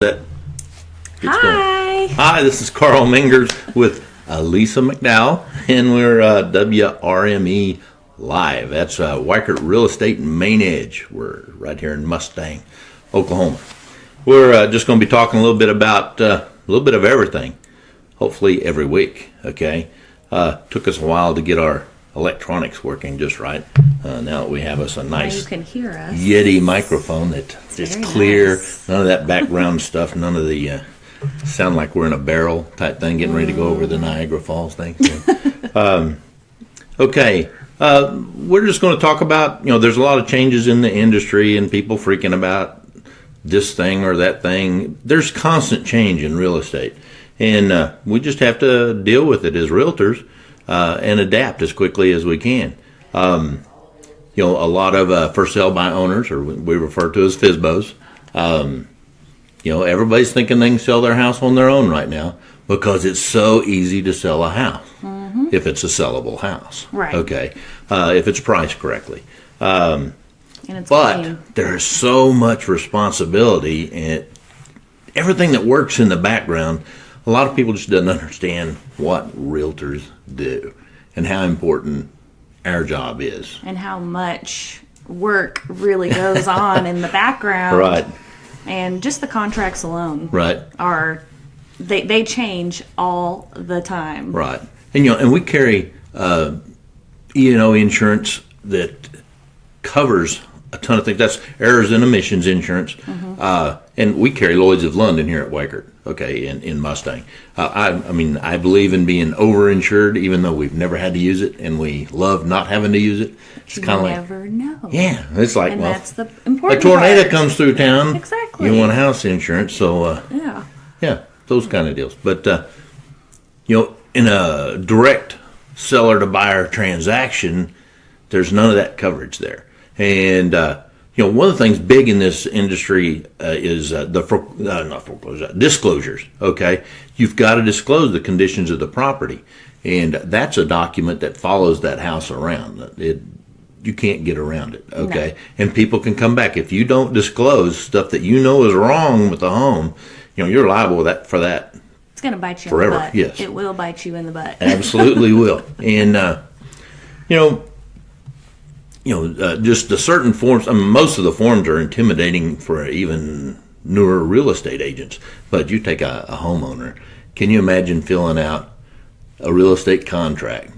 That gets Hi. going. Hi, this is Carl Mingers with Lisa McDowell, and we're WRME Live. That's Weichert Real Estate Main Edge. We're right here in Mustang, Oklahoma. We're just going to be talking a little bit about a little bit of everything, hopefully every week, okay? Took us a while to get our electronics working just right. Now that we have us a nice you can hear us. Yeti microphone that's just Very clear, nice. None of that background stuff, none of the sound like we're in a barrel type thing, getting ready to go over the Niagara Falls thing. So, okay, we're just going to talk about, there's a lot of changes in the industry and people freaking about this thing or that thing. There's constant change in real estate, and we just have to deal with it as realtors and adapt as quickly as we can. A lot of for sale by owners, or we refer to as FSBOs. Everybody's thinking they can sell their house on their own right now because it's so easy to sell a house if it's a sellable house. Right. Okay. If it's priced correctly. And it's But clean. there's so much responsibility and everything that works in the background. A lot of people just don't understand what realtors do and how important our job is. And how much work really goes on in the background. Right. And just the contracts alone Right. are, they change all the time. Right. And we carry, insurance that covers a ton of things. That's errors and omissions insurance. And we carry Lloyd's of London here at Weichert, okay, in Mustang. I believe in being overinsured, even though we've never had to use it, and we love not having to use it. It's You kind of like, never know. yeah, it's like, And well, that's the a important tornado part. comes through town. Exactly. You want house insurance, so Yeah. yeah, those kind of deals. But in a direct seller to buyer transaction, there's none of that coverage there. And one of the things big in this industry is not foreclosure, disclosures. Okay, you've got to disclose the conditions of the property, and that's a document that follows that house around. You can't get around it. Okay, No. and people can come back if you don't disclose stuff that you know is wrong with the home. You're liable for that. It's going to bite you Forever, in the butt. yes. It will bite you in the butt. Absolutely will. And just the certain forms. Most of the forms are intimidating for even newer real estate agents. But you take a homeowner. Can you imagine filling out a real estate contract,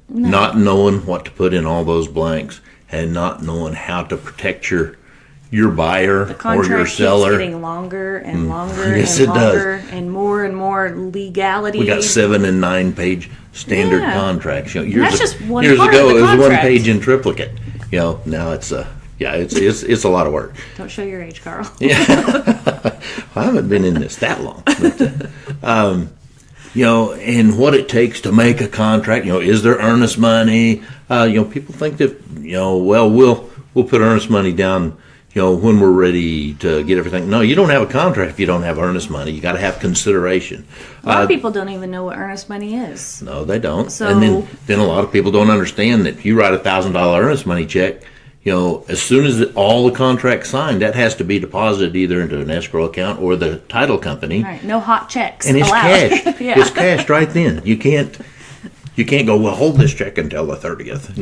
not knowing what to put in all those blanks, and not knowing how to protect your buyer The or contract your keeps seller? getting longer and longer Yes, and it does. longer and more legality. We got 7 and 9 page standard Yeah. contracts. Years that's just one years part ago, of the it was one contract. page in triplicate. Now it's it's a lot of work. Don't show your age, Carl. Yeah, I haven't been in this that long. But, and what it takes to make a contract. Is there earnest money? People think that we'll put earnest money down. When we're ready to get everything. No, you don't have a contract if you don't have earnest money. You got to have consideration. A lot of people don't even know what earnest money is. No, they don't. So- And then a lot of people don't understand that if you write a $1,000 earnest money check, as soon as all the contracts signed, that has to be deposited either into an escrow account or the title company. All right, no hot checks And it's allowed. cash. Yeah. It's cashed right then. You can't go, well, hold this check until the 30th.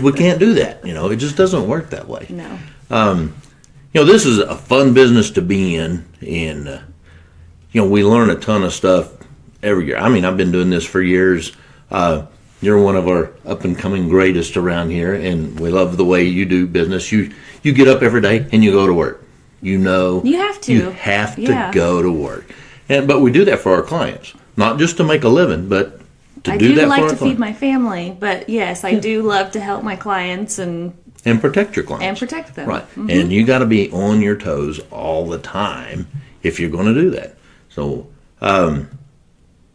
We can't do that. It just doesn't work that way. No. This is a fun business to be in, and we learn a ton of stuff every year. I've been doing this for years. You're one of our up and coming greatest around here, and we love the way you do business. You get up every day and you go to work. You have to. You have to Yeah. go to work, but we do that for our clients, not just to make a living, but to I do do that like for our to clients feed my family, but yes, I do love to help my clients and protect your clients protect them. Right. And you got to be on your toes all the time if you're going to do that. So,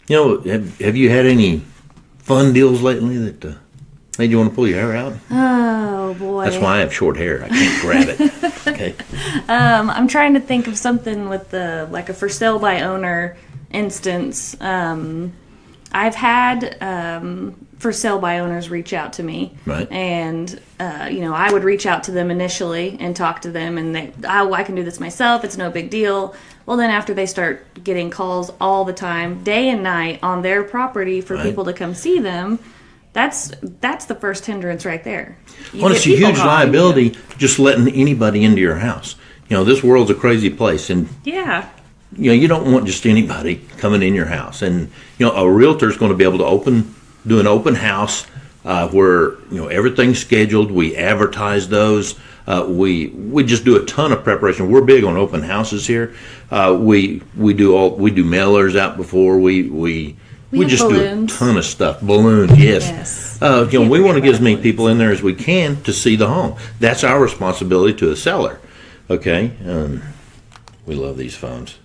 have you had any fun deals lately that made you want to pull your hair out? Oh boy. That's why I have short hair. I can't grab it. Okay. I'm trying to think of something with like a for sale by owner instance. I've had for sale by owners reach out to me, Right. and I would reach out to them initially and talk to them, and I can do this myself. It's no big deal. Well, then after they start getting calls all the time, day and night, on their property for Right. people to come see them, that's the first hindrance right there. Well, it's a huge liability just letting anybody into your house. This world's a crazy place, and Yeah. you don't want just anybody coming in your house. And a realtor's going to be able to do an open house where everything's scheduled. We advertise those. We just do a ton of preparation. We're big on open houses here. We do mailers out before we have just balloons. do a ton of stuff. Balloons, yes. Yes. We want to get as many people in there as we can to see the home. That's our responsibility to a seller. Okay. We love these phones.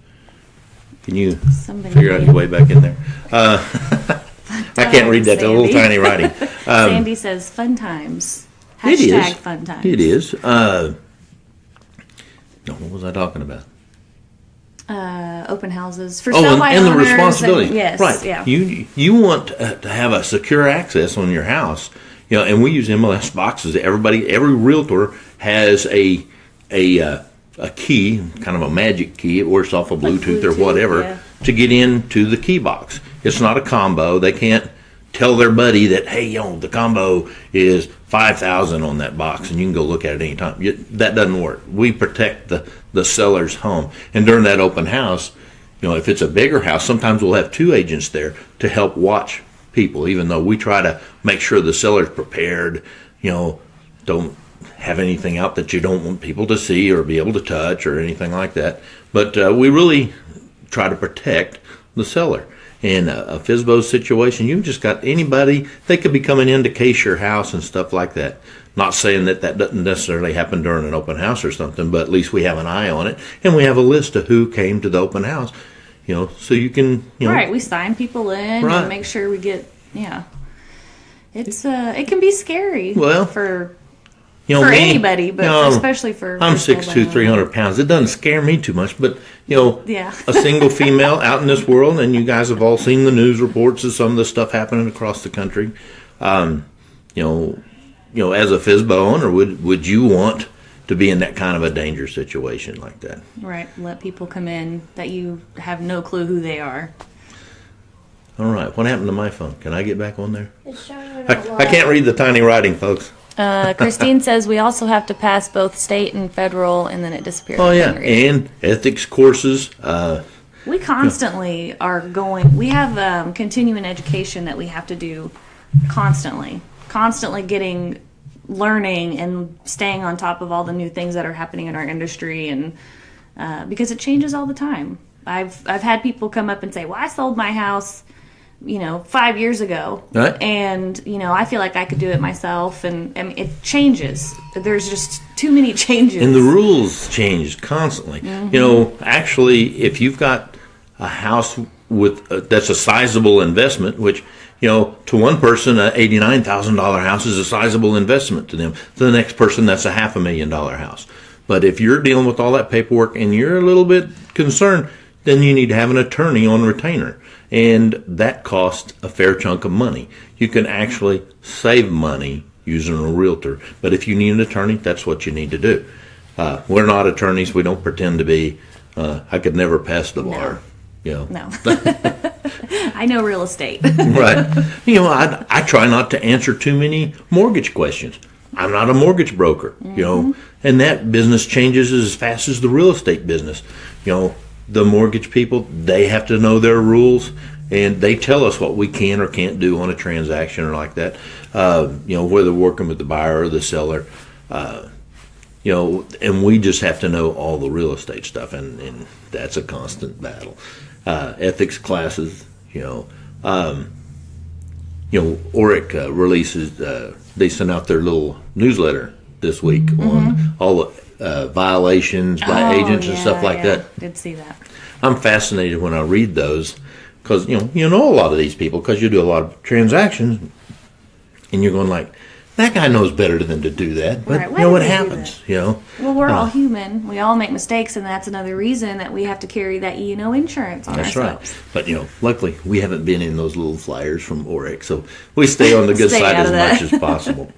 Can you Somebody figure out made- your way back in there? I can't read that. The little Sandy. tiny writing. Sandy says fun times. It is. Hashtag fun times. It is. No, what was I talking about? Open houses for Oh, sale by and the owners. responsibility. Yes. Right. Yeah. You want to have a secure access on your house. And we use MLS boxes. Every realtor has a key, kind of a magic key. It works off of Bluetooth or Bluetooth, whatever yeah. to get into the key box. It's not a combo. They can't tell their buddy that, hey, the combo is $5,000 on that box, and you can go look at it anytime. That doesn't work. We protect the seller's home. And during that open house, if it's a bigger house, sometimes we'll have two agents there to help watch people, even though we try to make sure the seller's prepared, don't have anything out that you don't want people to see or be able to touch or anything like that. But we really try to protect the seller. In a FSBO situation, you've just got anybody, they could be coming in to case your house and stuff like that. Not saying that doesn't necessarily happen during an open house or something, but at least we have an eye on it, and we have a list of who came to the open house, so you can, Right. We sign people in Right. and make sure we get. Yeah. It's it can be scary. Well, for me, anybody, but especially for. I'm sale by 6'2", owner. 300 pounds. It doesn't scare me too much, but Yeah. a single female out in this world, and you guys have all seen the news reports of some of the stuff happening across the country. As a FSBO owner, would you want to be in that kind of a dangerous situation like that? Right. Let people come in that you have no clue who they are. All right, what happened to my phone? Can I get back on there? It's showing it I out can't read the tiny writing, folks. Christine says we also have to pass both state and federal, and then it disappears. Oh yeah, and ethics courses. We constantly are going. We have continuing education that we have to do constantly getting, learning, and staying on top of all the new things that are happening in our industry, and because it changes all the time. I've had people come up and say, "Well, I sold my house, 5 years ago, Right. and I feel like I could do it myself." And I mean, it changes. There's just too many changes. And the rules change constantly. Actually, if you've got a house with that's a sizable investment, which to one person, a $89,000 house is a sizable investment to them. To the next person, that's a $500,000 house. But if you're dealing with all that paperwork and you're a little bit concerned, then you need to have an attorney on retainer. And that costs a fair chunk of money. You can actually save money using a realtor. But if you need an attorney, that's what you need to do. We're not attorneys. We don't pretend to be. I could never pass the bar. No. I know real estate. Right. I try not to answer too many mortgage questions. I'm not a mortgage broker, and that business changes as fast as the real estate business. The mortgage people, they have to know their rules, and they tell us what we can or can't do on a transaction or like that. Whether working with the buyer or the seller, and we just have to know all the real estate stuff, and that's a constant battle. Ethics classes, ORIC releases, they sent out their little newsletter this week on all the violations by agents and stuff like that. Did see that. I'm fascinated when I read those because you know a lot of these people because you do a lot of transactions, and you're going like, that guy knows better than to do that. But Right. you Why know did what they do happens. that? You know. Well, we're all human. We all make mistakes, and that's another reason that we have to carry that E&O insurance on That's ourselves. right. But you know, luckily we haven't been in those little flyers from Oryx, so we stay on the good Stay side out as of that. much as possible.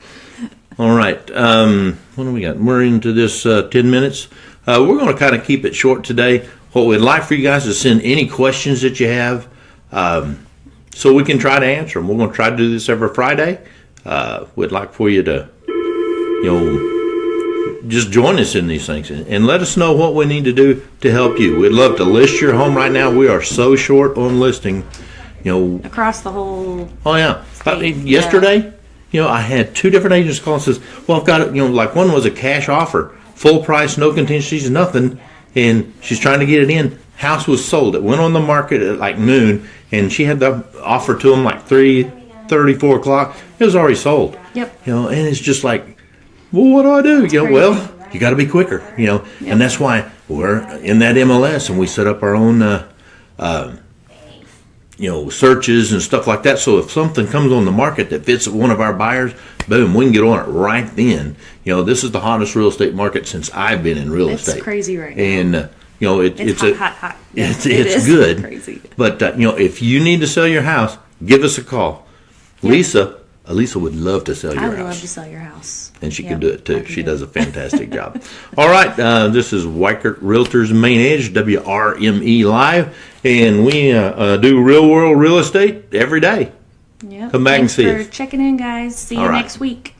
All right. What do we got? We're into this 10 minutes. We're going to kind of keep it short today. What we'd like for you guys to send any questions that you have, so we can try to answer them. We're going to try to do this every Friday. We'd like for you to, just join us in these things and let us know what we need to do to help you. We'd love to list your home right now. We are so short on listing. Across the whole. Oh yeah. I mean, State, yesterday, I had 2 different agents call and says, "Well, I've got it." Like one was a cash offer, full price, no contingencies, nothing, and she's trying to get it in. House was sold. It went on the market at like noon, and she had the offer to them like 3:30, 4 o'clock. It was already sold. Yep. And it's just like, well, what do I do? crazy. Well, you got to be quicker. And that's why we're in that MLS, and we set up our own. Searches and stuff like that. So if something comes on the market that fits one of our buyers, boom, we can get on it right then. This is the hottest real estate market since I've been in real estate. It's crazy right now. And It's hot. It's It is good. crazy. But if you need to sell your house, give us a call. Elisa would love to sell your I house. would love to sell your house. And she Yep, can do it I too. can She do does it. a fantastic job. All right, this is Weichert Realtors Main Edge, WRME Live, and we do real world real estate every day. Yep. Come back and Thanks see for us. checking in, guys. See All you right. next week.